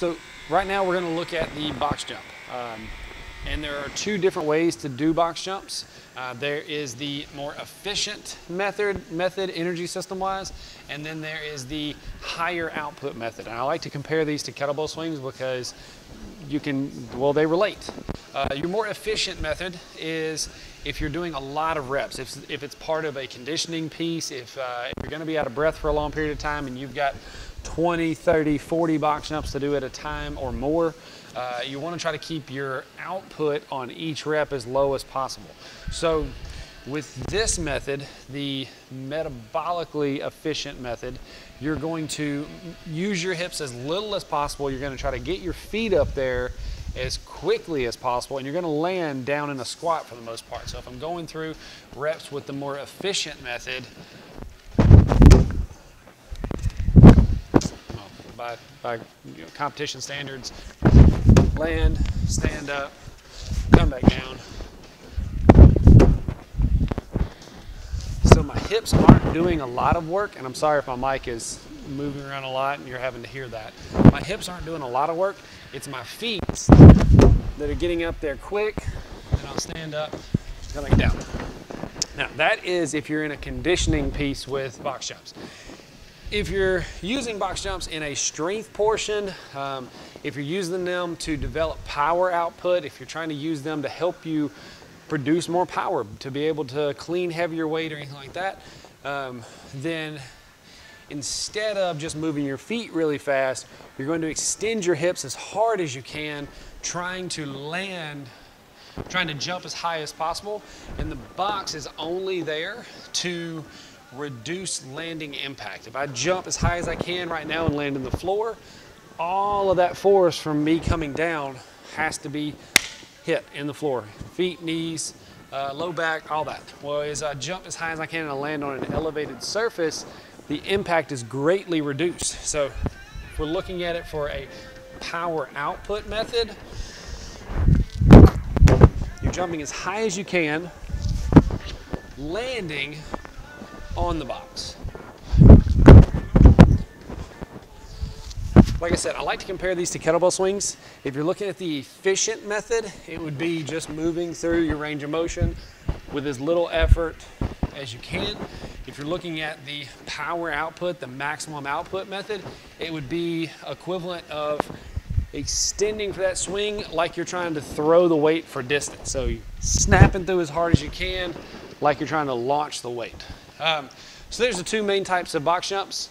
So right now we're going to look at the box jump. And there are two different ways to do box jumps. There is the more efficient method energy system wise, and then there is the higher output method. And I like to compare these to kettlebell swings because you can, well, they relate. Your more efficient method is if you're doing a lot of reps, if it's part of a conditioning piece, if you're going to be out of breath for a long period of time and you've got 20, 30, 40 box jumps to do at a time or more, you want to try to keep your output on each rep as low as possible. So with this method, the metabolically efficient method, you're going to use your hips as little as possible. You're going to try to get your feet up there as quickly as possible, and you're going to land down in a squat for the most part. So if I'm going through reps with the more efficient method, by competition standards, land, stand up, come back down. So my hips aren't doing a lot of work, and I'm sorry if my mic is moving around a lot and you're having to hear that. My hips aren't doing a lot of work. It's my feet that are getting up there quick, and I'll stand up, come back down. Now that is if you're in a conditioning piece with box jumps. If you're using box jumps in a strength portion, if you're using them to develop power output, if you're trying to use them to help you produce more power, to be able to clean heavier weight or anything like that, then instead of just moving your feet really fast, you're going to extend your hips as hard as you can, trying to jump as high as possible. And the box is only there to reduce landing impact. If I jump as high as I can right now and land on the floor, all of that force from me coming down has to be hit in the floor. Feet, knees, low back, all that. Well, as I jump as high as I can and I land on an elevated surface, the impact is greatly reduced. So if we're looking at it for a power output method, you're jumping as high as you can, landing on the box. Like I said, I like to compare these to kettlebell swings. If you're looking at the efficient method, it would be just moving through your range of motion with as little effort as you can. If you're looking at the power output, the maximum output method, it would be equivalent of extending for that swing like you're trying to throw the weight for distance. So you're snapping through as hard as you can like you're trying to launch the weight. So there's the two main types of box jumps.